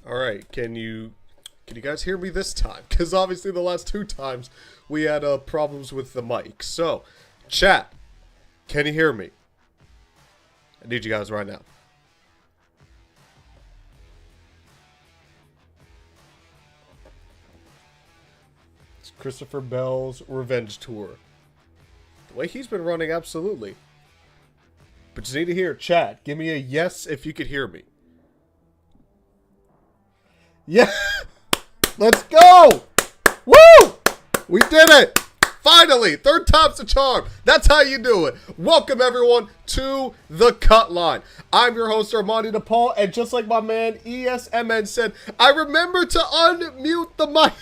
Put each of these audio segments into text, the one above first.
All right, can you guys hear me this time? Because obviously the last two times we had problems with the mic. So, chat, can you hear me? I need you guys right now. It's Christopher Bell's Revenge Tour. The way he's been running, absolutely. But you need to hear, chat, give me a yes if you could hear me. Yeah! Let's go! Woo! We did it! Finally! Third time's the charm. That's how you do it. Welcome, everyone, to the Cutline. I'm your host, Armani DePaul, and just like my man ESMN said, I remember to unmute the mic.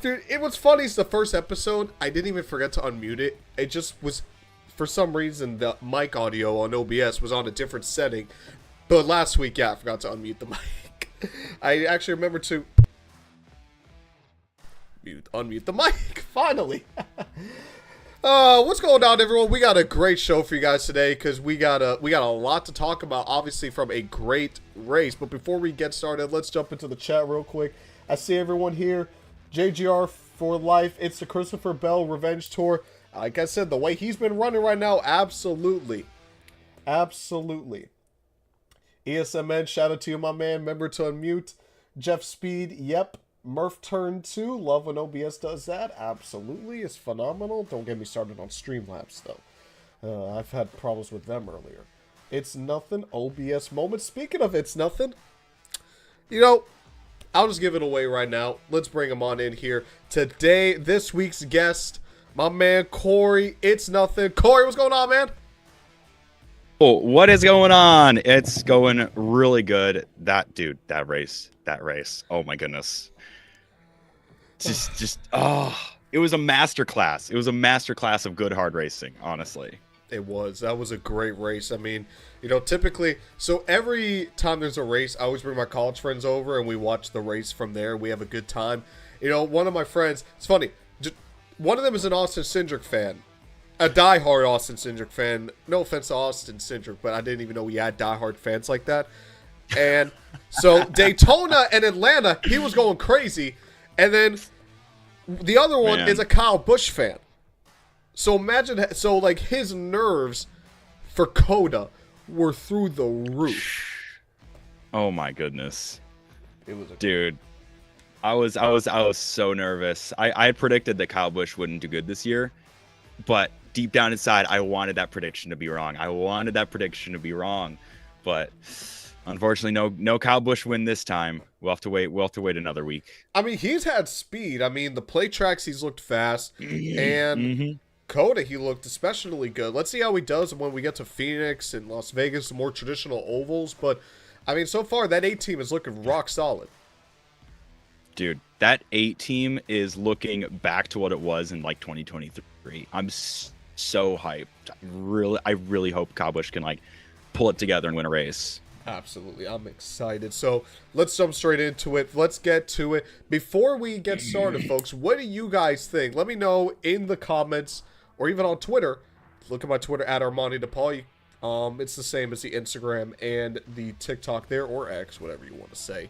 Dude, it was funny. It's the first episode. I didn't even forget to unmute it. It just was, for some reason, the mic audio on OBS was on a different setting. But last week, yeah, I forgot to unmute the mic. I actually remember to unmute the mic, finally. What's going on, everyone? We got a great show for you guys today because we got a lot to talk about, obviously, from a great race. But before we get started, let's jump into the chat real quick. I see everyone here. JGR for life. It's the Christopher Bell Revenge Tour. Like I said, the way he's been running right now, absolutely. Absolutely. ESMN, shout out to you, my man. Remember to unmute. Jeff Speed, yep. Murph Turn 2, love when OBS does that. Absolutely, it's phenomenal. Don't get me started on Streamlabs, though. I've had problems with them earlier. It's nothing, OBS moment. Speaking of it's nothing, you know, I'll just give it away right now. Let's bring him on in here. Today, this week's guest, my man Corey, it's nothing. Corey, what's going on, man? Oh, what is going on? It's going really good. That race. Oh my goodness. It was a masterclass. It was a masterclass of good hard racing, honestly. It was. That was a great race. I mean, you know, typically, so every time there's a race, I always bring my college friends over and we watch the race from there. We have a good time. You know, one of my friends, it's funny, one of them is an Austin Cindric fan. A diehard Austin Cindric fan. No offense to Austin Cindric, but I didn't even know we had diehard fans like that. And so Daytona and Atlanta, he was going crazy. And then the other one is a Kyle Busch fan. So imagine, like his nerves for Coda were through the roof. Oh my goodness. It was dude. I was so nervous. I had predicted that Kyle Busch wouldn't do good this year, but deep down inside, I wanted that prediction to be wrong. But unfortunately, no Kyle Busch win this time. We'll have to wait another week. I mean, he's had speed. I mean, the play tracks, he's looked fast. And Coda, he looked especially good. Let's see how he does when we get to Phoenix and Las Vegas, the more traditional ovals. But, I mean, so far, that 8 team is looking rock solid. Dude, that 8 team is looking back to what it was in, like, 2023. I'm so hyped. I really hope Kyle Busch can, like, pull it together and win a race. Absolutely. I'm excited. So let's jump straight into it. Let's get to it. Before we get started, folks, what do you guys think? Let me know in the comments or even on Twitter. Look at my Twitter at Armani DePaul. It's the same as the Instagram and the TikTok there, or X, whatever you want to say.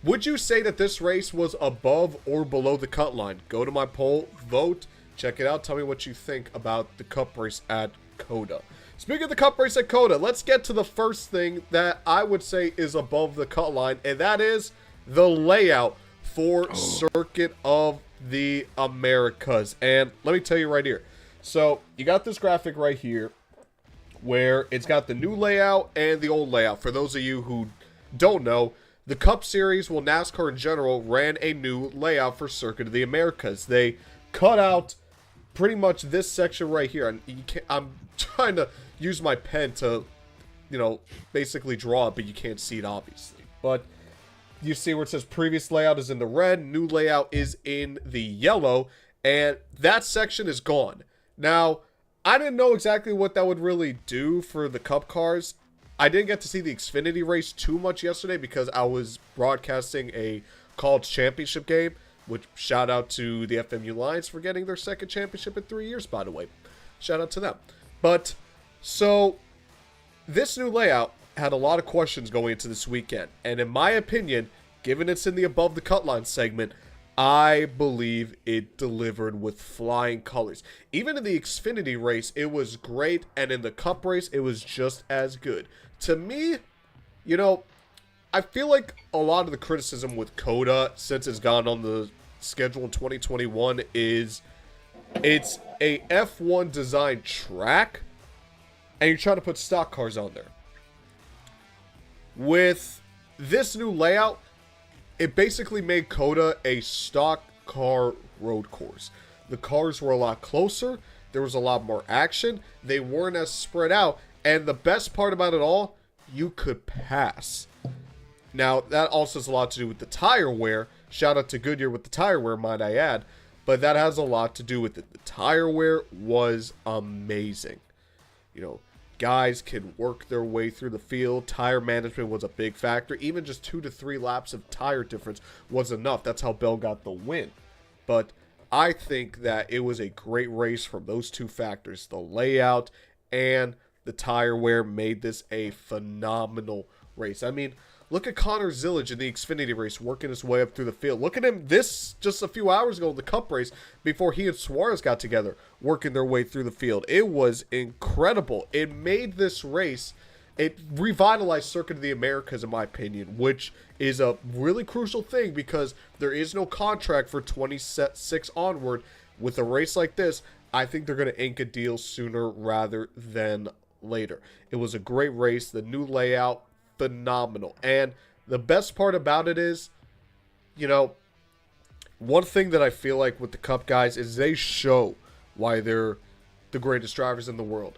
Would you say that this race was above or below the cut line? Go to my poll, vote, check it out. Tell me what you think about the Cup race at Coda. Speaking of the Cup race at Coda, let's get to the first thing that I would say is above the cut line, and that is the layout for Circuit of the Americas. And let me tell you right here. So, you got this graphic right here where it's got the new layout and the old layout. For those of you who don't know, the Cup Series, well, NASCAR in general, ran a new layout for Circuit of the Americas. They cut out pretty much this section right here. And I'm trying to use my pen to, you know, basically draw it, but you can't see it, obviously. But you see where it says previous layout is in the red, new layout is in the yellow, and that section is gone. Now, I didn't know exactly what that would really do for the Cup cars. I didn't get to see the Xfinity race too much yesterday because I was broadcasting a college championship game, which shout out to the FMU Lions for getting their second championship in 3 years, by the way. Shout out to them. But, so, this new layout, had a lot of questions going into this weekend. And in my opinion, given it's in the above the cut line segment, I believe it delivered with flying colors. Even in the Xfinity race, it was great. And in the Cup race, it was just as good. To me, you know, I feel like a lot of the criticism with Coda, since it's gone on the schedule in 2021, is it's a F1 designed track, and you're trying to put stock cars on there. With this new layout, it basically made Coda a stock car road course. The cars were a lot closer, there was a lot more action, they weren't as spread out, and the best part about it all, you could pass. Now, that also has a lot to do with the tire wear. Shout out to Goodyear with the tire wear, might I add. But that has a lot to do with it. The tire wear was amazing. You know, guys can work their way through the field. Tire management was a big factor. Even just 2 to 3 laps of tire difference was enough. That's how Bell got the win. But I think that it was a great race from those two factors. The layout and the tire wear made this a phenomenal race. I mean, look at Connor Zillage in the Xfinity race working his way up through the field. Look at him this just a few hours ago in the Cup race before he and Suarez got together working their way through the field. It was incredible. It made this race, it revitalized Circuit of the Americas in my opinion, which is a really crucial thing because there is no contract for 26 onward. With a race like this, I think they're going to ink a deal sooner rather than later. It was a great race. The new layout, phenomenal. And the best part about it is, you know, one thing that I feel like with the Cup guys is they show why they're the greatest drivers in the world.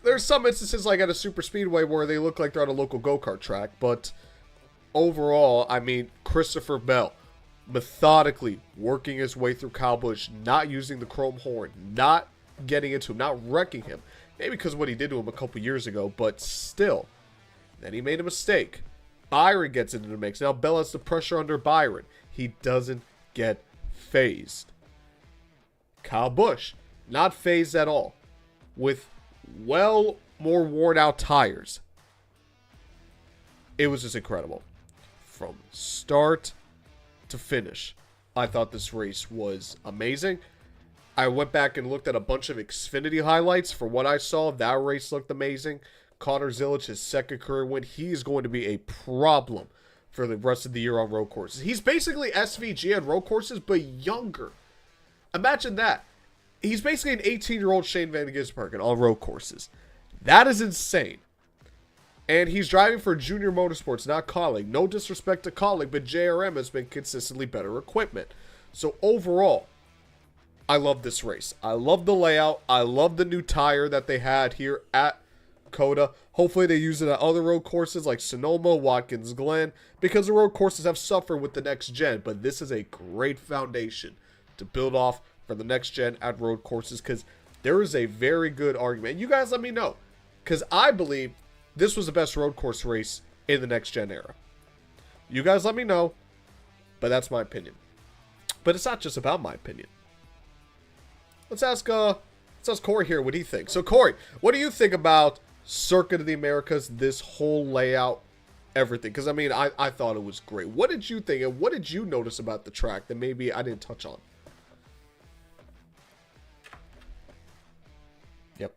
There's some instances like at a super speedway where they look like they're on a local go-kart track, but overall, I mean, Christopher Bell methodically working his way through Kyle Busch, not using the chrome horn, not getting into him, not wrecking him. Maybe because of what he did to him a couple years ago, but still. Then he made a mistake. Byron gets into the mix. Now Bell has the pressure under Byron. He doesn't get phased. Kyle Busch, not phased at all. With well more worn out tires. It was just incredible. From start to finish, I thought this race was amazing. I went back and looked at a bunch of Xfinity highlights. For what I saw, that race looked amazing. Connor Zillage, his second career win. He's going to be a problem for the rest of the year on road courses. He's basically SVG on road courses, but younger. Imagine that. He's basically an 18-year-old Shane Van Gisbergen on road courses. That is insane. And he's driving for Junior Motorsports, not Colleague. No disrespect to Colleague, but JRM has been consistently better equipment. So overall, I love this race. I love the layout. I love the new tire that they had here at Coda. Hopefully they use it at other road courses like Sonoma, Watkins Glen, because the road courses have suffered with the next gen. But this is a great foundation to build off for the next gen at road courses, because there is a very good argument. You guys let me know, because I believe this was the best road course race in the next gen era. You guys let me know, but that's my opinion. But it's not just about my opinion. Let's ask Corey here what he thinks. So Corey, what do you think about Circuit of the Americas, this whole layout, everything? Because I mean, I thought it was great. What did you think, and what did you notice about the track that maybe I didn't touch on? Yep.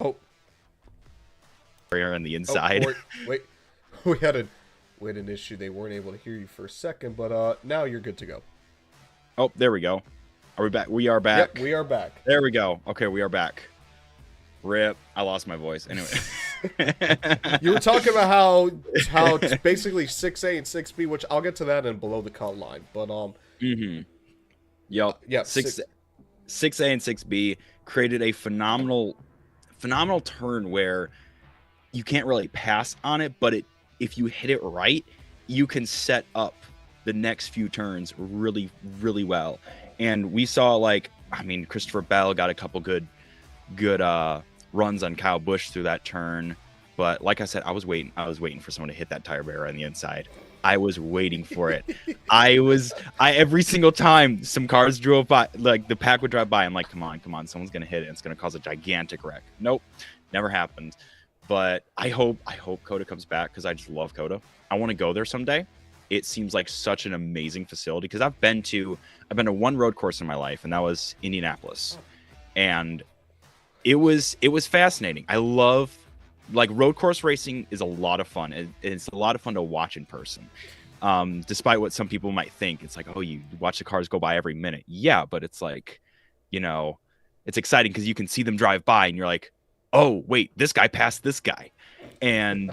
Oh. On the inside. Oh, wait. We had an issue. They weren't able to hear you for a second, but now you're good to go. Oh, there we go. Are we back? We are back. Yep, we are back. There we go. Okay, we are back. Rip. I lost my voice. Anyway. You were talking about how it's basically 6A and 6B, which I'll get to that in below the cut line. But Yep. Yeah. 6A and 6B created a phenomenal turn where you can't really pass on it, but if you hit it right, you can set up the next few turns really, really well. And we saw, like, I mean, Christopher Bell got a couple good runs on Kyle Busch through that turn. But like I said, I was waiting for someone to hit that tire barrier on the inside. I was waiting for it. I every single time some cars drove by, like the pack would drive by, I'm like, come on, someone's gonna hit it. It's gonna cause a gigantic wreck. Nope, never happened. But I hope COTA comes back, because I just love COTA. I want to go there someday. It seems like such an amazing facility, because I've been to one road course in my life, and that was Indianapolis, and it was fascinating. I love, like, road course racing is a lot of fun. It's a lot of fun to watch in person. Despite what some people might think, it's like, oh, you watch the cars go by every minute. Yeah, but it's like, you know, it's exciting because you can see them drive by, and you're like, oh, wait, this guy passed this guy. And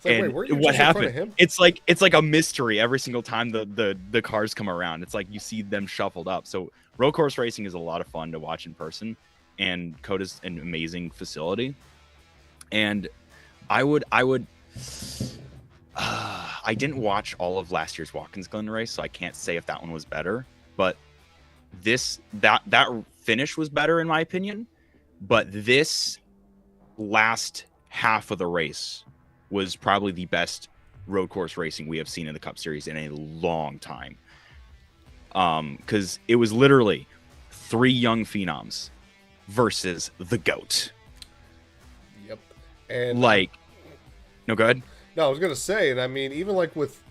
like, wait, what happened? It's like a mystery every single time the cars come around. It's like you see them shuffled up. So road course racing is a lot of fun to watch in person, and COTA's an amazing facility. And I didn't watch all of last year's Watkins Glen race, so I can't say if that one was better. But that finish was better in my opinion. But this last half of the race was probably the best road course racing we have seen in the Cup Series in a long time. Because it was literally 3 young phenoms versus the GOAT. Yep. And like, no, go ahead. No, I was gonna say, and I mean, even like with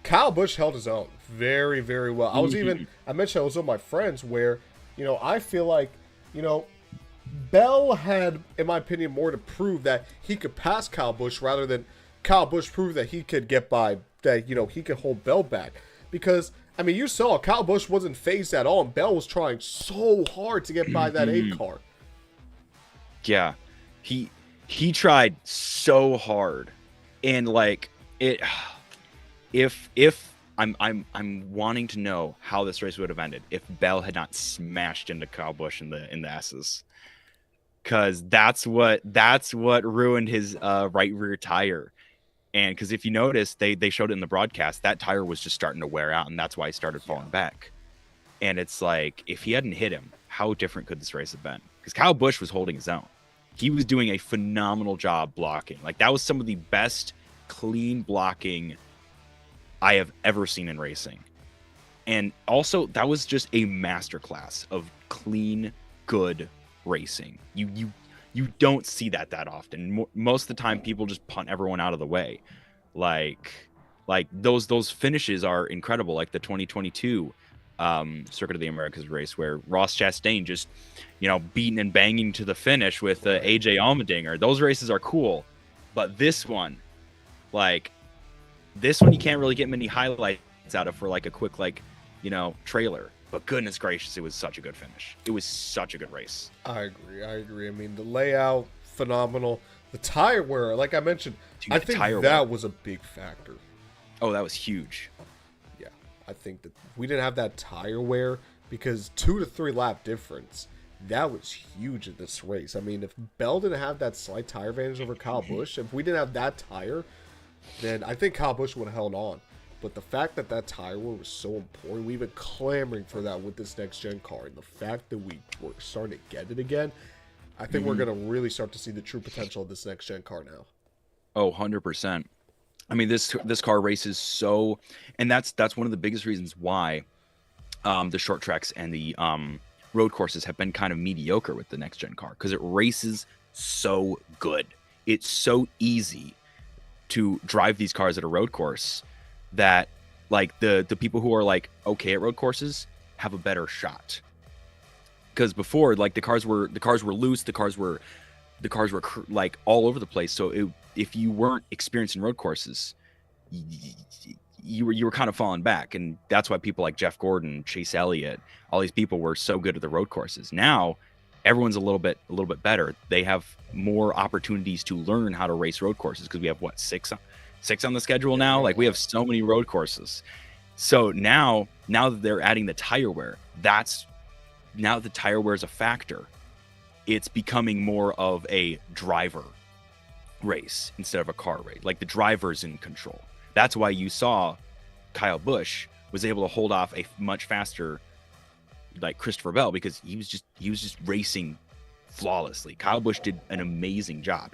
Kyle Busch held his own very, very well. I mentioned I was with my friends where, you know, I feel like, you know, Bell had, in my opinion, more to prove that he could pass Kyle Busch rather than Kyle Busch prove that he could get by, that, you know, he could hold Bell back. Because, I mean, you saw Kyle Busch wasn't phased at all, and Bell was trying so hard to get by that 8 car. Yeah, he tried so hard, and like it. If I'm wanting to know how this race would have ended if Bell had not smashed into Kyle Busch in the S's. Because that's what ruined his right rear tire. And because if you notice, they showed it in the broadcast, that tire was just starting to wear out, and that's why he started falling back. And it's like, if he hadn't hit him, how different could this race have been? Because Kyle Busch was holding his own. He was doing a phenomenal job blocking. Like, that was some of the best clean blocking I have ever seen in racing. And also, that was just a masterclass of clean, good racing. You don't see that often. Most of the time, people just punt everyone out of the way. Like those finishes are incredible. Like the 2022 Circuit of the Americas race, where Ross Chastain just, you know, beating and banging to the finish with AJ Allmendinger. Those races are cool, but this one, you can't really get many highlights out of for like a quick, like, you know, trailer. But goodness gracious, it was such a good finish. It was such a good race. I agree. I mean, the layout, phenomenal. The tire wear, like I mentioned, Dude, I think that was a big factor. Oh, that was huge. Yeah, I think that we didn't have that tire wear because 2 to 3 lap difference, that was huge in this race. I mean, if Bell didn't have that slight tire advantage over Kyle Busch, if we didn't have that tire, then I think Kyle Busch would have held on. But the fact that that tire wear was so important, we've been clamoring for that with this next-gen car. And the fact that we were starting to get it again, I think we're going to really start to see the true potential of this next-gen car now. Oh, 100%. I mean, this car races so... And that's one of the biggest reasons why the short tracks and the road courses have been kind of mediocre with the next-gen car. Because it races so good. It's so easy to drive these cars at a road course that, like, the people who are like okay at road courses have a better shot. Because before, like, the cars were loose, the cars were like all over the place. So if you weren't experienced in road courses, you were kind of falling back, and that's why people like Jeff Gordon, Chase Elliott, all these people were so good at the road courses. Now everyone's a little bit better. They have more opportunities to learn how to race road courses because we have six on the schedule now. Like, we have so many road courses. So now that they're adding the tire wear, now that the tire wear is a factor, it's becoming more of a driver race instead of a car race. Like, the driver's in control. That's why you saw Kyle Busch was able to hold off a much faster like Christopher Bell because he was just racing flawlessly. Kyle Busch did an amazing job.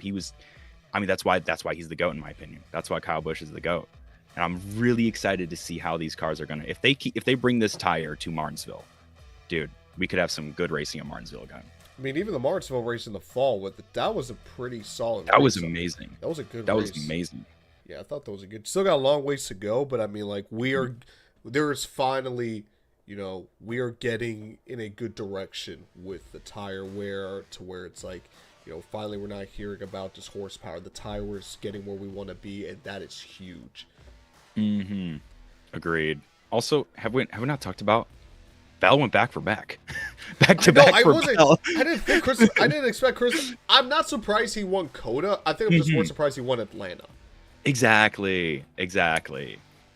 That's why he's the GOAT in my opinion. That's why Kyle Busch is the GOAT. And I'm really excited to see how these cars are gonna if they bring this tire to Martinsville, dude, we could have some good racing at Martinsville again. I mean, even the Martinsville race in the fall that was a pretty solid. That was amazing. That was a good. That race. was amazing. Yeah, I thought that was a good. Still got a long ways to go, but I mean, like there's finally, we are getting in a good direction with the tire wear to where it's like, finally we're not hearing about just horsepower. The tire is getting where we want to be, and that is huge. Mm-hmm. Agreed. Also, have we not talked about Bell went back to back for Bell. I didn't expect Chris. I'm not surprised he won Coda. I think I'm just more surprised he won Atlanta. Exactly.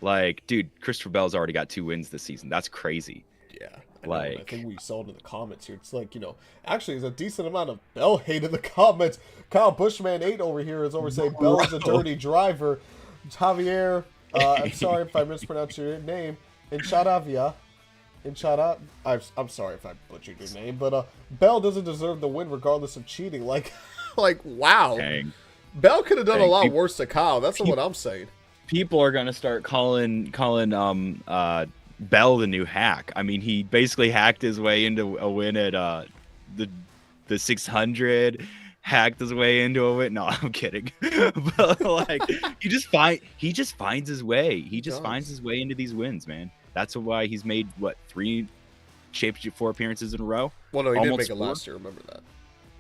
Like, dude, Christopher Bell's already got 2 wins this season. That's crazy. Yeah. I think we saw it in the comments here. It's like, actually there's a decent amount of Bell hate in the comments. Kyle Bushman 8 over here is over saying Bell is a dirty driver. Javier, I'm sorry if I mispronounced your name. Encharavia. I'm sorry if I butchered your name, but Bell doesn't deserve the win regardless of cheating. Like wow. Dang. Bell could have done a lot worse to Kyle. That's what I'm saying. People are gonna start calling Bell the new hack. I mean, he basically hacked his way into a win at the 600. Hacked his way into a win. No, I'm kidding. But like, he just finds his way. He just finds his way into these wins, man. That's why he's made 3 Championship 4 appearances in a row. Well, no, he didn't make it last year. Remember that?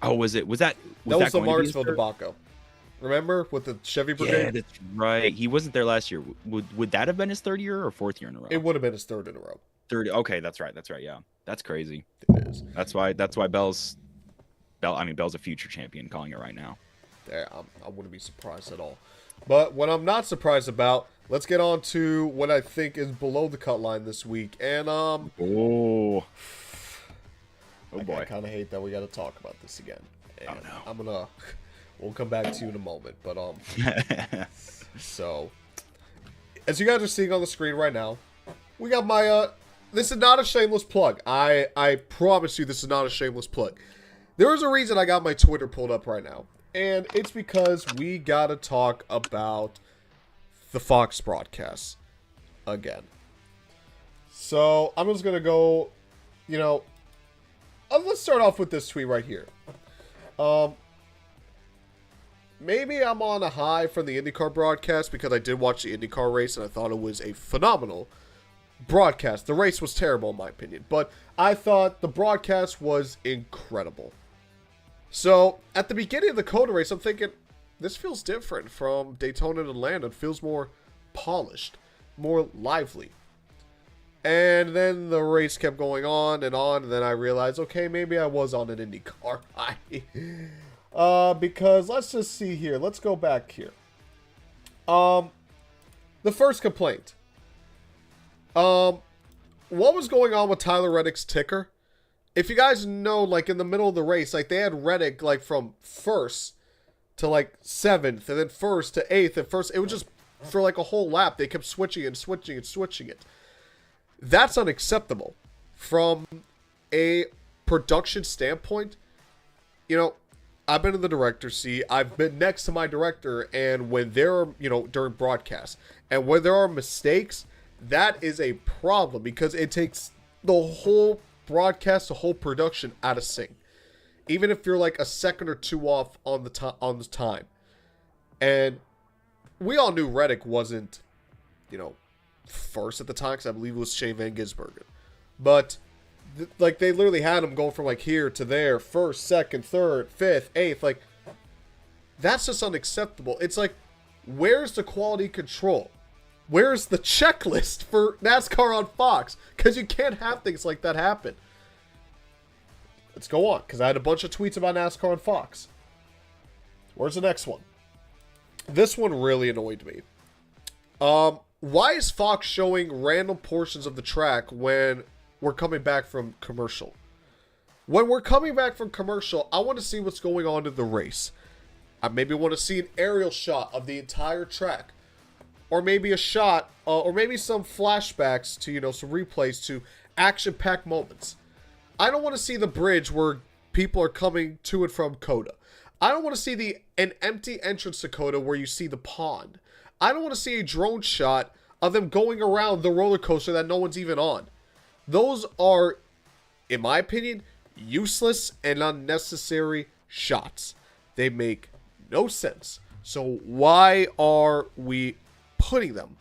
Oh, was that was the Martinsville debacle? Remember with the Chevy Brigade? Yeah, that's right. He wasn't there last year. Would that have been his 3rd year or 4th year in a row? It would have been his 3rd in a row. 3rd. Okay, that's right. Yeah, that's crazy. It is. That's why Bell's a future champion. Calling it right now. Yeah, I wouldn't be surprised at all. But what I'm not surprised about, let's get on to what I think is below the cut line this week. And oh boy, I kind of hate that we got to talk about this again. And oh no. We'll come back to you in a moment. But so as you guys are seeing on the screen right now, we got my this is not a shameless plug. I promise you this is not a shameless plug. There is a reason I got my Twitter pulled up right now. And it's because we gotta talk about the Fox broadcasts again. So I'm just gonna go, let's start off with this tweet right here. Maybe I'm on a high from the IndyCar broadcast because I did watch the IndyCar race and I thought it was a phenomenal broadcast. The race was terrible in my opinion, but I thought the broadcast was incredible. So, at the beginning of the Coda race, I'm thinking, this feels different from Daytona and Atlanta. It feels more polished, more lively. And then the race kept going on, and then I realized, okay, maybe I was on an IndyCar high. Because, let's just see here. Let's go back here. The first complaint. What was going on with Tyler Reddick's ticker? If you guys know, like, in the middle of the race, like, they had Reddick, like, from 1st to, like, 7th, and then 1st to 8th, and 1st, it was just, for, like, a whole lap, they kept switching it. That's unacceptable. From a production standpoint, I've been in the director's seat, I've been next to my director, and when there are, during broadcasts, and when there are mistakes, that is a problem, because it takes the whole broadcast, the whole production out of sync. Even if you're like a second or 2 off on the time. And we all knew Reddick wasn't, first at the time, because I believe it was Shane Van Gisbergen. But like, they literally had him going from like here to there, 1st, 2nd, 3rd, 5th, 8th. Like, that's just unacceptable. It's like, where's the quality control? Where's the checklist for NASCAR on Fox? Because you can't have things like that happen. Let's go on, because I had a bunch of tweets about NASCAR on Fox. Where's the next one? This one really annoyed me. Why is Fox showing random portions of the track when we're coming back from commercial? When we're coming back from commercial, I want to see what's going on in the race. I maybe want to see an aerial shot of the entire track. or maybe a shot, or maybe some flashbacks to, you know, some replays to action-packed moments. I don't want to see the bridge where people are coming to and from Coda. I don't want to see an empty entrance to Coda where you see the pond. I don't want to see a drone shot of them going around the roller coaster that no one's even on. Those are, in my opinion, useless and unnecessary shots. They make no sense. So why are we putting them?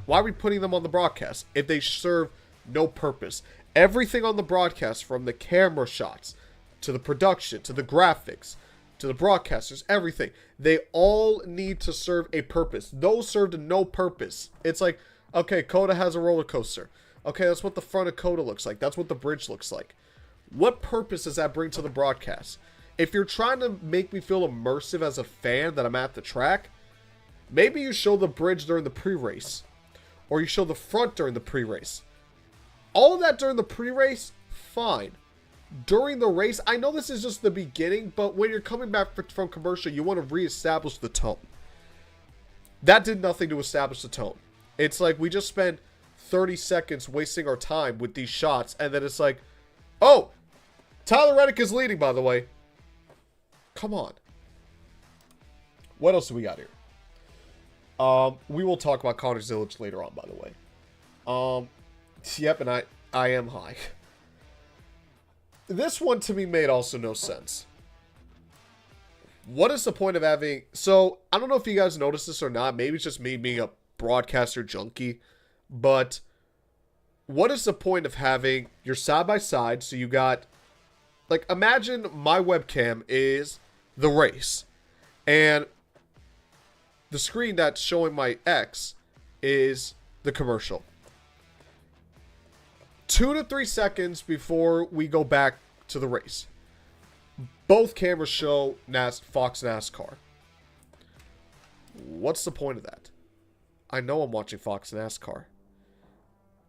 Why are we putting them on the broadcast if they serve no purpose? Everything on the broadcast, from the camera shots to the production to the graphics to the broadcasters, everything, they all need to serve a purpose. Those serve to no purpose. It's like, okay, Coda has a roller coaster. Okay, that's what the front of Coda looks like. That's what the bridge looks like. What purpose does that bring to the broadcast? If you're trying to make me feel immersive as a fan that I'm at the track, maybe you show the bridge during the pre-race. Or you show the front during the pre-race. All of that during the pre-race, fine. During the race, I know this is just the beginning, but when you're coming back from commercial, you want to reestablish the tone. That did nothing to establish the tone. It's like we just spent 30 seconds wasting our time with these shots, and then it's like, oh, Tyler Reddick is leading, by the way. Come on. What else do we got here? We will talk about Connor's Village later on, by the way. Yep, and I am high. This one to me made also no sense. What is the point of having... So, I don't know if you guys noticed this or not. Maybe it's just me being a broadcaster junkie. But, what is the point of having your side-by-side? So, you got... Like, imagine my webcam is the race. And the screen that's showing my X is the commercial. 2 to 3 seconds before we go back to the race, both cameras show Fox NASCAR. What's the point of that? I know I'm watching Fox NASCAR.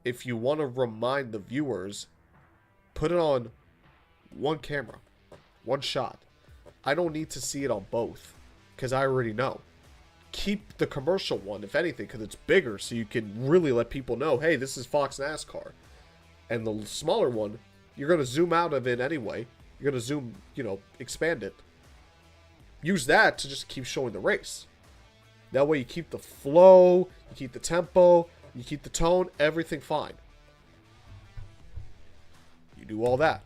If you want to remind the viewers, put it on one camera, one shot. I don't need to see it on both, because I already know. Keep the commercial one, if anything, because it's bigger, so you can really let people know, hey, this is Fox NASCAR. And the smaller one, you're going to zoom out of it anyway. You're going to zoom, you know, expand it. Use that to just keep showing the race. That way you keep the flow, you keep the tempo, you keep the tone, everything fine. You do all that.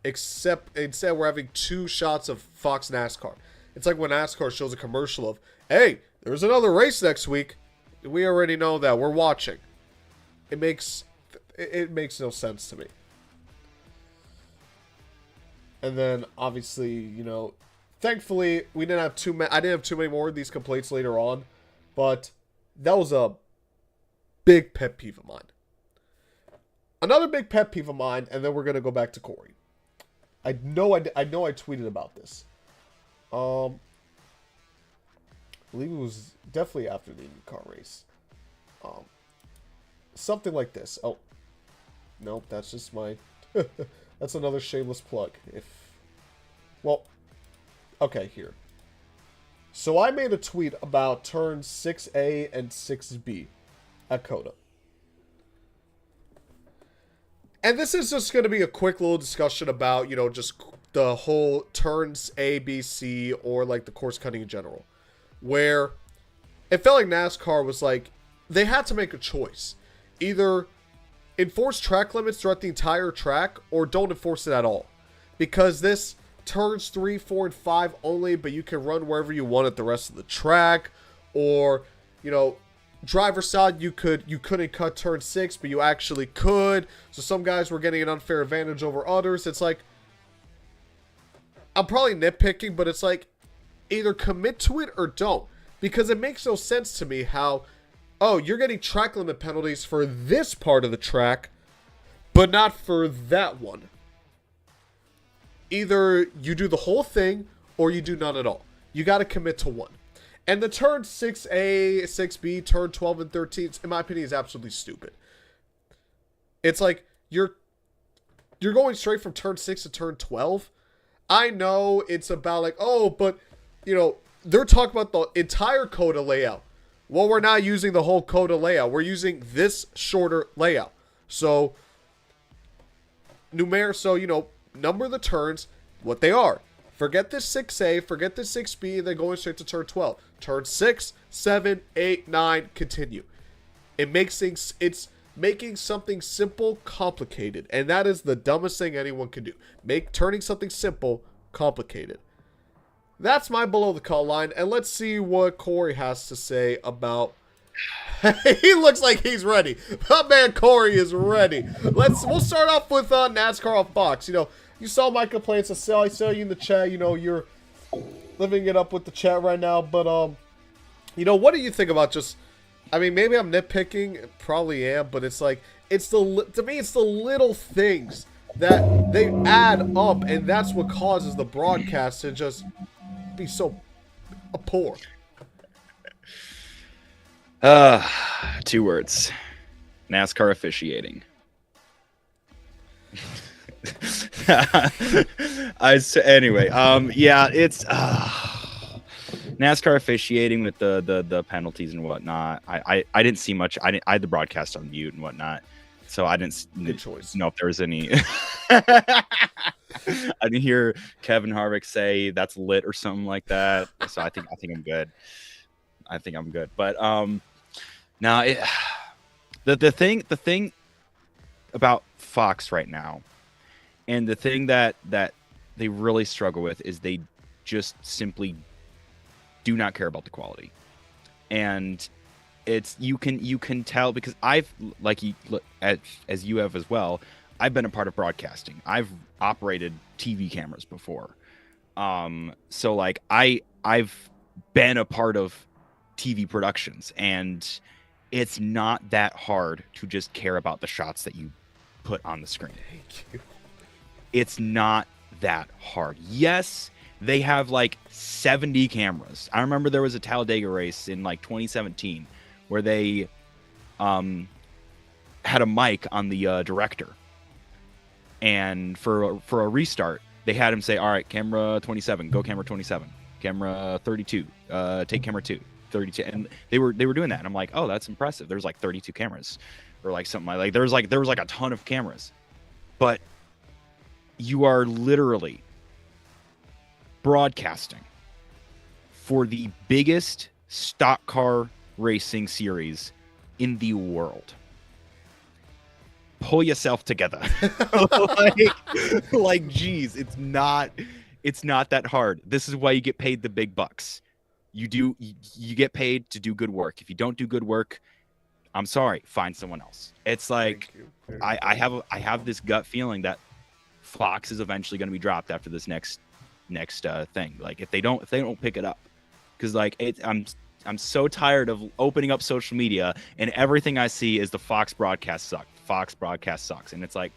Except, instead we're having 2 shots of Fox NASCAR. It's like when NASCAR shows a commercial of, hey, there's another race next week. We already know that. We're watching. It makes no sense to me. And then, obviously, you know, thankfully, I didn't have too many more of these complaints later on, but that was a big pet peeve of mine. Another big pet peeve of mine, and then we're gonna go back to Corey. I know I tweeted about this. I believe it was definitely after the IndyCar race. Something like this. Oh. Nope, that's just my... that's another shameless plug. Well, okay, here. So I made a tweet about turns 6A and 6B at Coda. And this is just going to be a quick little discussion about, you know, just the whole turns A, B, C, or like the course cutting in general. Where it felt like NASCAR was like, they had to make a choice. Either enforce track limits throughout the entire track, or don't enforce it at all. Because this turns 3, 4, and 5 only, but you can run wherever you want at the rest of the track. Or, you know, driver's side, you couldn't cut turn 6, but you actually could. So some guys were getting an unfair advantage over others. It's like, I'm probably nitpicking, but it's like, either commit to it or don't. Because it makes no sense to me how, oh, you're getting track limit penalties for this part of the track, but not for that one. Either you do the whole thing, or you do none at all. You got to commit to one. And the turn 6A, 6B, turn 12 and 13, in my opinion, is absolutely stupid. It's like, you're going straight from turn 6 to turn 12. I know it's about like, oh, but, you know, they're talking about the entire Coda layout. Well, we're not using the whole Coda layout. We're using this shorter layout. So, number the turns what they are. Forget this 6A, forget this 6B, and then going straight to turn 12. Turn 6, 7, 8, 9, continue. It's making something simple complicated, and that is the dumbest thing anyone can do. Turning something simple complicated. That's my below the call line, and let's see what Corey has to say about. He looks like he's ready. My man Corey is ready. We'll start off with NASCAR on Fox. You saw my complaints. I saw you in the chat. You're living it up with the chat right now. But what do you think about just? I mean, maybe I'm nitpicking. Probably am, but it's like to me it's the little things that they add up, and that's what causes the broadcast to just be so poor. 2 words: NASCAR officiating. Anyway, yeah, it's NASCAR officiating with the penalties and whatnot. I didn't see much. I had the broadcast on mute and whatnot, so I didn't know if there was any. I didn't hear Kevin Harvick say that's lit or something like that. So I think I'm good. I think I'm good. But now the thing about Fox right now, and the thing that they really struggle with is they just simply do not care about the quality. And it's you can tell, because I've as you have as well, I've been a part of broadcasting. I've operated TV cameras before. So like I've been a part of TV productions, and it's not that hard to just care about the shots that you put on the screen. Thank you. It's not that hard. Yes, they have like 70 cameras. I remember there was a Talladega race in like 2017 where they had a mic on the director, and for a restart they had him say, all right, camera 27, go camera 27, camera 32, take camera 2, 32, and they were doing that, and I'm like, oh, that's impressive. There's like 32 cameras, or like something like there was like a ton of cameras, but you are literally broadcasting for the biggest stock car racing series in the world. Pull yourself together. like geez, it's not that hard. This is why you get paid the big bucks. You get paid to do good work. If you don't do good work, I'm sorry, find someone else. It's like I have this gut feeling that Fox is eventually going to be dropped after this next thing. Like if they don't pick it up, because like I'm so tired of opening up social media and everything I see is the Fox broadcast sucks. Fox broadcast sucks, and it's like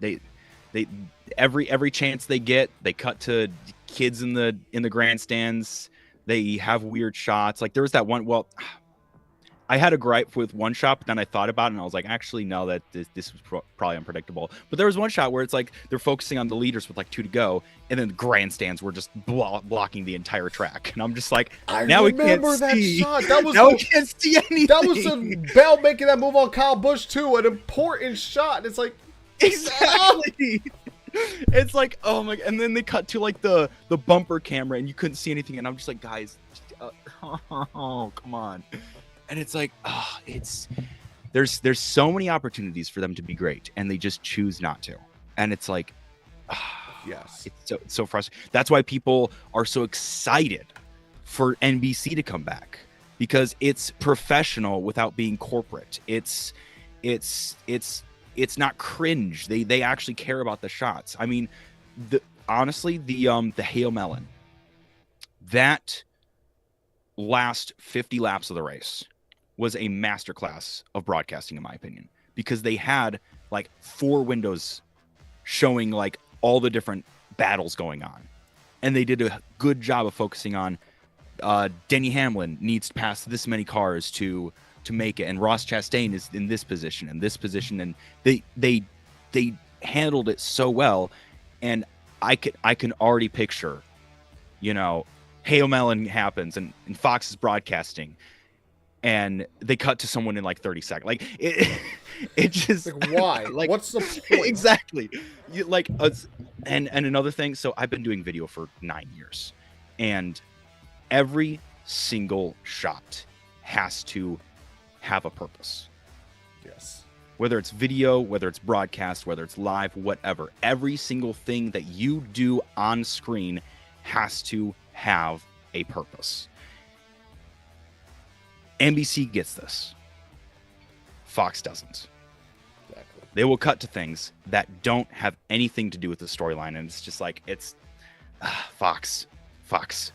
they every chance they get, they cut to kids in the grandstands. They have weird shots. Like there was that one. Well, I had a gripe with one shot, but then I thought about it and I was like, actually, no, that this was probably unpredictable. But there was one shot where it's like they're focusing on the leaders with like 2 to go, and then the grandstands were just blocking the entire track. And I'm just like, now we can't see. Shot. We can't see anything. That was Bell making that move on Kyle Busch too, an important shot. And it's like, exactly. It's like, oh my! And then they cut to like the bumper camera, and you couldn't see anything. And I'm just like, guys, oh come on. And it's like, there's so many opportunities for them to be great, and they just choose not to. And it's like, yes, it's so frustrating. That's why people are so excited for NBC to come back, because it's professional without being corporate. It's not cringe. They actually care about the shots. I mean, honestly, the Hail Melon, that last 50 laps of the race was a masterclass of broadcasting, in my opinion, because they had like 4 windows showing like all the different battles going on, and they did a good job of focusing on Denny Hamlin needs to pass this many cars to make it, and Ross Chastain is in this position and this position, and they handled it so well. And I can already picture, Hail Melon happens, and Fox is broadcasting, and they cut to someone in like 30 seconds. Like it just Like, why? like What's the point? exactly. And another thing. So I've been doing video for 9 years, and every single shot has to have a purpose. Yes. Whether it's video, whether it's broadcast, whether it's live, whatever. Every single thing that you do on screen has to have a purpose. NBC gets this. Fox doesn't. Exactly. They will cut to things that don't have anything to do with the storyline, and it's just like, it's Fox,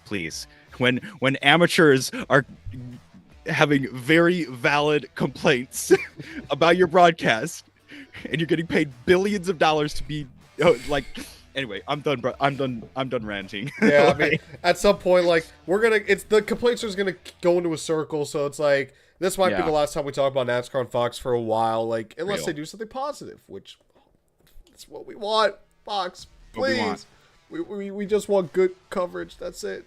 please. When amateurs are having very valid complaints about your broadcast, and you're getting paid billions of dollars to be like. Anyway, I'm done, bro. I'm done ranting. Yeah, I mean, at some point, like, it's the complaints are gonna go into a circle, so it's like, this might be the last time we talk about NASCAR and Fox for a while, like, unless they do something positive, which that's what we want. Fox, please. We just want good coverage. That's it.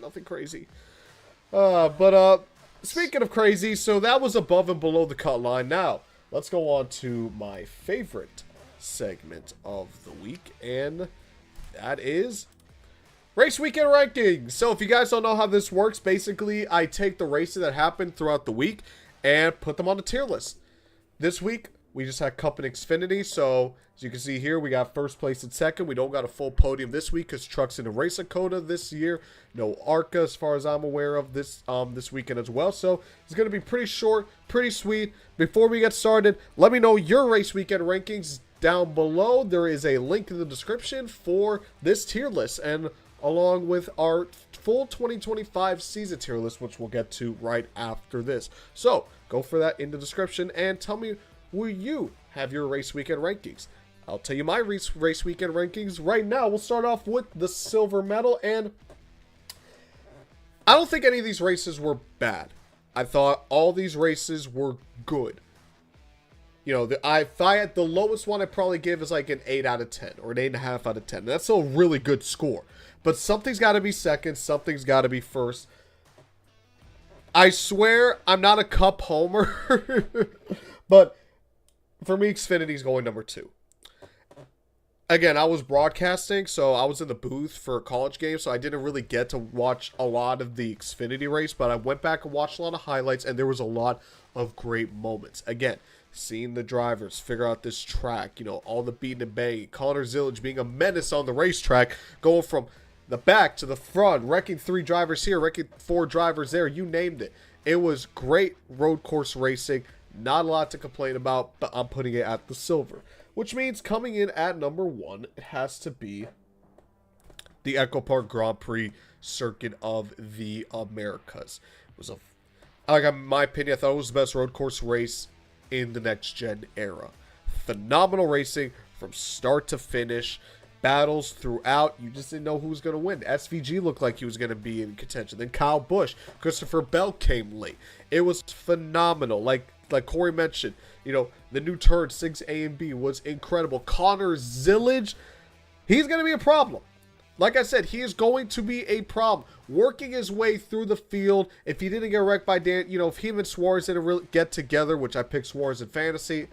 Nothing crazy. But speaking of crazy, so that was above and below the cut line. Now, let's go on to my favorite segment of the week, and that is race weekend rankings. So if you guys don't know how this works, basically I take the races that happened throughout the week and put them on the tier list. This week we just had Cup and Xfinity, so as you can see here, we got first place and second. We don't got a full podium this week because Truck's in a race Dakota this year. No ARCA as far as I'm aware of this weekend as well. So it's going to be pretty short, pretty sweet. Before we get started, let me know your race weekend rankings down below. There is a link in the description for this tier list, and along with our full 2025 season tier list, which we'll get to right after this. So go for that in the description and tell me where you have your race weekend rankings. I'll tell you my race weekend rankings right now. We'll start off with the silver medal, and I don't think any of these races were bad. I thought all these races were good. You know, if I had the lowest one, I'd probably give is like an 8 out of 10 or an 8.5 out of 10. That's still a really good score. But something's got to be second. Something's got to be first. I swear I'm not a Cup homer. But for me, Xfinity's going number 2. Again, I was broadcasting, so I was in the booth for a college game, so I didn't really get to watch a lot of the Xfinity race, but I went back and watched a lot of highlights, and there was a lot of great moments. Again, seeing the drivers figure out this track, you know, all the beating and banging, Connor Zillage being a menace on the racetrack, going from the back to the front, wrecking 3 drivers here, wrecking 4 drivers there, you named it. It was great road course racing, not a lot to complain about, but I'm putting it at the silver. Which means coming in at number 1, it has to be the Echo Park Grand Prix Circuit of the Americas. It was in my opinion, I thought it was the best road course race in the next gen era. Phenomenal racing from start to finish. Battles throughout. You just didn't know who was going to win. SVG looked like he was going to be in contention. Then Kyle Busch, Christopher Bell came late. It was phenomenal. Like Corey mentioned, you know, the new turn 6A and B was incredible. Connor Zillage, he's going to be a problem. Like I said, he is going to be a problem. Working his way through the field. If he didn't get wrecked by Dan, you know, if him and Suarez didn't really get together, which I picked Suarez in fantasy.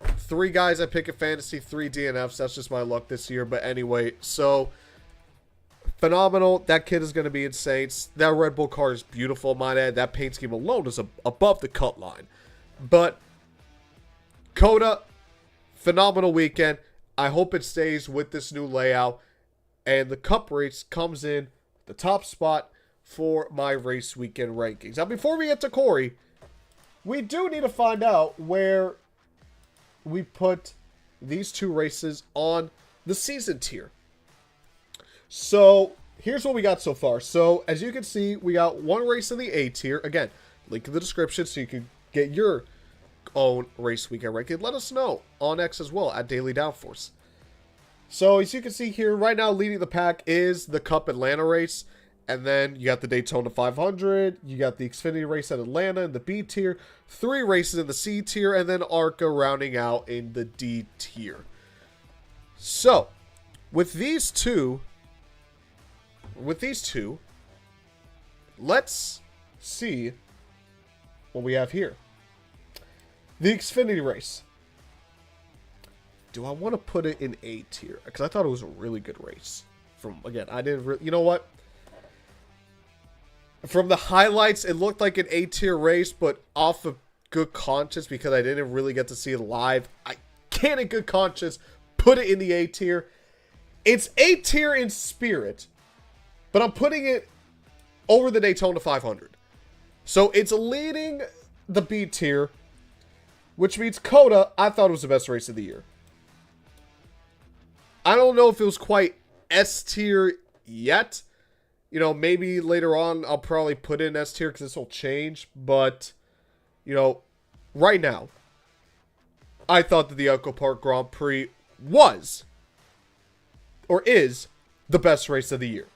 3 guys I pick in fantasy, 3 DNFs. That's just my luck this year. But anyway, so phenomenal. That kid is going to be insane. That Red Bull car is beautiful, might add. That paint scheme alone is above the cut line. But Coda, phenomenal weekend. I hope it stays with this new layout. And the Cup race comes in the top spot for my race weekend rankings. Now, before we get to Corey, we do need to find out where we put these 2 races on the season tier. So, here's what we got so far. So, as you can see, we got 1 race in the A tier. Again, link in the description so you can get your own race weekend ranking. Let us know on X as well at Daily Downforce. So as you can see here, right now leading the pack is the Cup Atlanta race. And then you got the Daytona 500. You got the Xfinity race at Atlanta in the B tier. 3 races in the C tier. And then ARCA rounding out in the D tier. So with these two, let's see what we have here. The Xfinity race. Do I want to put it in A tier? Because I thought it was a really good race. I didn't really... You know what? From the highlights, it looked like an A tier race, but off of good conscience, because I didn't really get to see it live, I can't in good conscience put it in the A tier. It's A tier in spirit, but I'm putting it over the Daytona 500. So it's leading the B tier, which means Coda, I thought it was the best race of the year. I don't know if it was quite S tier yet. You know, maybe later on I'll probably put in S tier because this will change. But, you know, right now, I thought that the Echo Park Grand Prix was, or is, the best race of the year.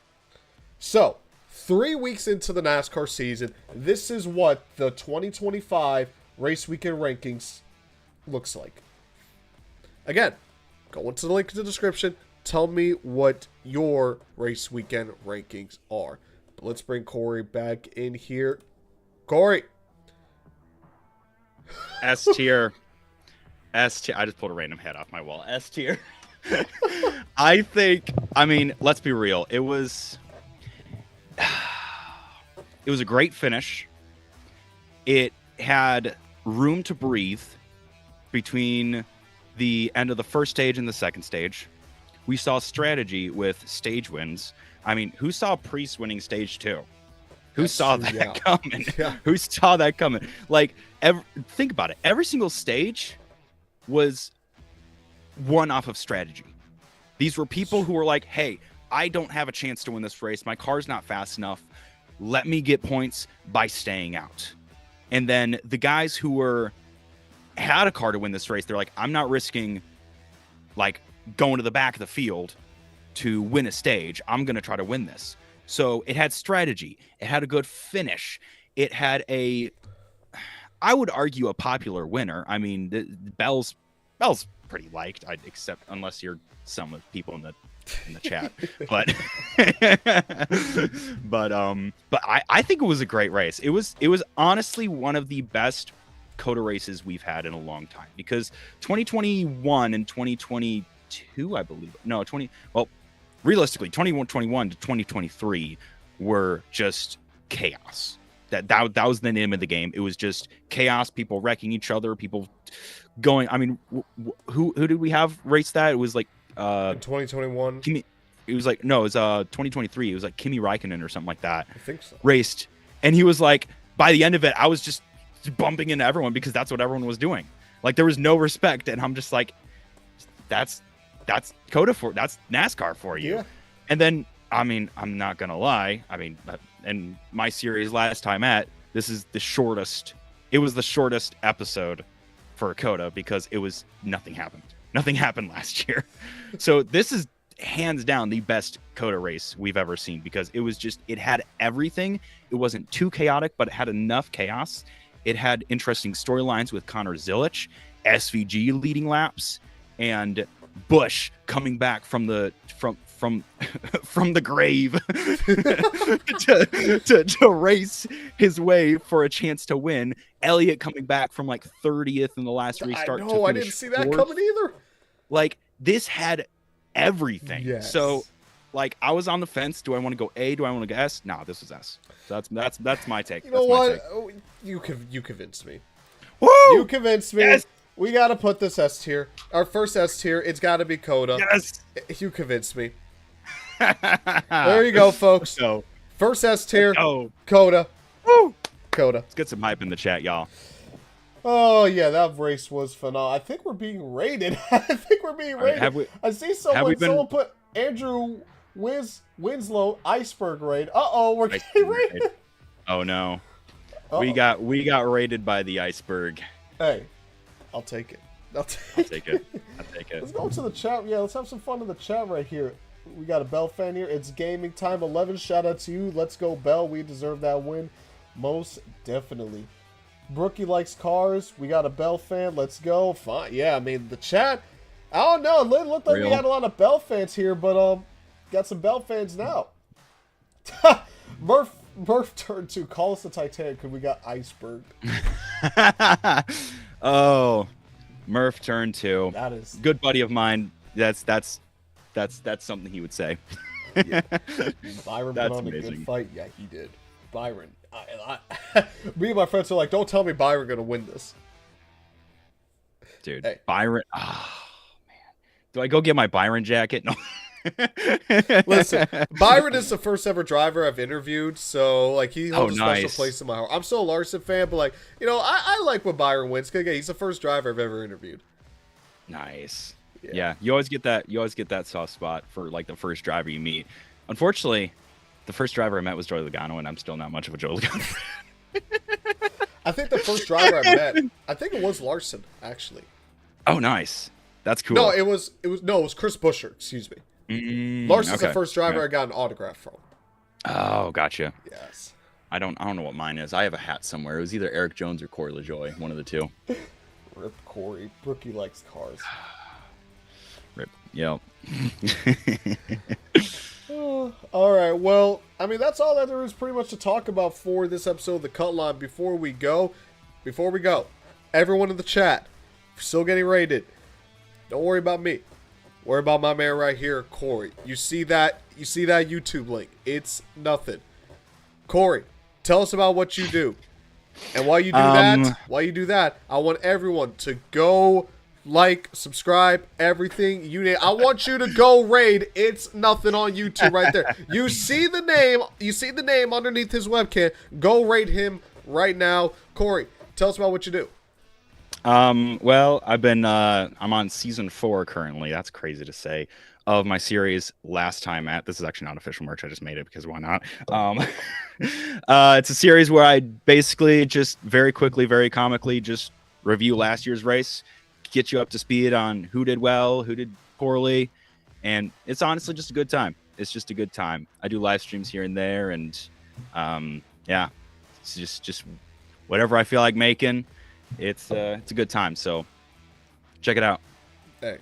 So, 3 weeks into the NASCAR season, this is what the 2025 Race Weekend Rankings looks like. Again, go into the link in the description. Tell me what your Race Weekend Rankings are. But let's bring Corey back in here. Corey. S tier. S tier. I just pulled a random head off my wall. S tier. I mean, let's be real. It was a great finish. It had room to breathe between the end of the first stage and the second stage. We saw strategy with stage wins. I mean, who saw Priest winning stage 2? Who saw that coming? Yeah. Who saw that coming? Like, think about it. Every single stage was one off of strategy. These were people who were like, hey, I don't have a chance to win this race. My car's not fast enough. Let me get points by staying out. And then the guys who had a car to win this race, they're like, I'm not risking like going to the back of the field to win a stage. I'm going to try to win this. So it had strategy. It had a good finish. It had I would argue, a popular winner. I mean, Bell's pretty liked, except unless you're some of the people in the chat. But but I think it was a great race. It was honestly one of the best COTA races we've had in a long time, because 2021 and 2022, I believe, realistically 2021 to 2023 were just chaos. That was the name of the game. It was just chaos, people wrecking each other, people going. I mean, who did we have race that? It was like in 2021. It was like, no, it was 2023. It was like Kimi Räikkönen or something like that. I think so. Raced, and he was like, by the end of it, I was just bumping into everyone because that's what everyone was doing. Like, there was no respect, and I'm just like, that's COTA that's NASCAR for you. Yeah. And then, I mean, I'm not gonna lie. I mean, in my series last time this is the shortest. It was the shortest episode for COTA because it was nothing happened. Nothing happened last year. So this is hands down the best COTA race we've ever seen, because it had everything. It wasn't too chaotic, but it had enough chaos. It had interesting storylines with Connor Zilic, SVG leading laps, and Busch coming back from the grave to race his way for a chance to win. Elliott coming back from like 30th in the last restart. I didn't see that coming either. Like, this had everything. Yes. So, like, I was on the fence. Do I want to go A? Do I want to go S? Nah, this was S. So that's my take. You know what? You convinced me. Woo! You convinced me. Yes! We got to put this S tier. Our first S tier. It's got to be COTA. Yes. You convinced me. There you go, folks. So, first S tier. Oh, COTA. woo! COTA. Let's get some hype in the chat, y'all. Oh, yeah, that race was phenomenal. I think we're being rated. Right, I see someone put Andrew Winslow iceberg raid. Uh-oh, we're getting rated. Oh, no. Uh-oh. We got raided by the iceberg. Hey, I'll take it. I'll take it. Let's go to the chat. Yeah, let's have some fun in the chat right here. We got a Bell fan here. It's gaming time 11. Shout out to you. Let's go, Bell. We deserve that win. Most definitely. Brookie likes cars. We got a Bell fan. Let's go. Fine. Yeah, I mean, the chat. I don't know. It looked like we had a lot of Bell fans here, but got some Bell fans now. Murph turn 2. Call us the Titanic because we got iceberg. Oh, Murph turn 2. That is good buddy of mine. That's something he would say. Yeah. Byron put on amazing. a good fight. Yeah, he did. Byron. Me and my friends are like, don't tell me Byron gonna win this. Dude, Hey. Byron. Oh, man. Do I go get my Byron jacket? No. Listen, Byron is the first ever driver I've interviewed, so like he holds a special nice. place in my heart. I'm still a Larson fan, but like, you know, I like when Byron wins because he's the first driver I've ever interviewed. Nice. Yeah. Yeah, you always get that soft spot for like the first driver you meet. Unfortunately, the first driver I met was Joey Logano, and I'm still not much of a Joey Logano. I think the first driver I met, I think it was Larson, actually. Oh, nice. That's cool. No, it was Chris Buescher, excuse me. Larson's the first driver Yeah. I got an autograph from. Oh, gotcha. Yes. I don't know what mine is. I have a hat somewhere. It was either Eric Jones or Corey LaJoie, one of the two. Rip Corey. Brookie likes cars. Rip. Yep. All right. Well, I mean, that's all that there is pretty much to talk about for this episode of the Cutline. Before we go, everyone in the chat, still getting rated. Don't worry about me. Worry about my man right here, Corey. You see that YouTube link. It's nothing. Corey, tell us about what you do. And while you do that, I want everyone to go like, subscribe, everything you need. I want you to go raid It's Nothing on YouTube right there. You see the name underneath his webcam. Go raid him right now. Corey, tell us about what you do. Well, I'm on season 4 currently. That's crazy to say. Of my series Last Time At. This is actually not official merch. I just made it because why not? It's a series where I basically just very quickly, very comically just review last year's race, get you up to speed on who did well, who did poorly, and it's honestly just a good time. It's just a good time. I do live streams here and there, and yeah, it's just whatever I feel like making. It's a good time, so check it out. Hey,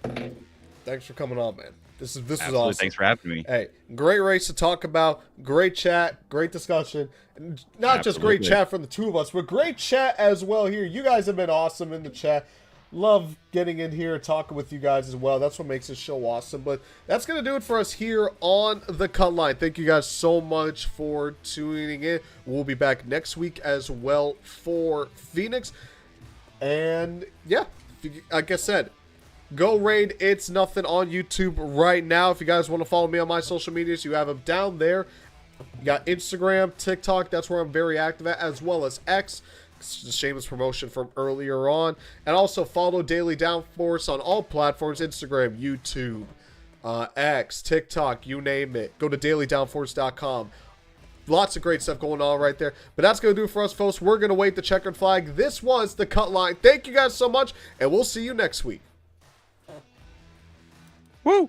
thanks for coming on, man. This was Absolutely. awesome. Thanks for having me. Hey, great race to talk about. Great chat. Great discussion. And not just great Absolutely. chat from the two of us, but great chat as well here. You guys have been awesome in the chat. Love getting in here and talking with you guys as well. That's what makes this show awesome. But that's going to do it for us here on the Cutline. Thank you guys so much for tuning in. We'll be back next week as well for Phoenix. And yeah, like I said, go raid It's Nothing on YouTube right now. If you guys want to follow me on my social medias, you have them down there. You got Instagram, TikTok, that's where I'm very active at, as well as X. It's a shameless promotion from earlier on. And also follow Daily Downforce on all platforms, Instagram, YouTube, X, TikTok, you name it. Go to dailydownforce.com. Lots of great stuff going on right there. But that's going to do it for us, folks. We're going to wait the checkered flag. This was the Cutline. Thank you guys so much, and we'll see you next week. Woo!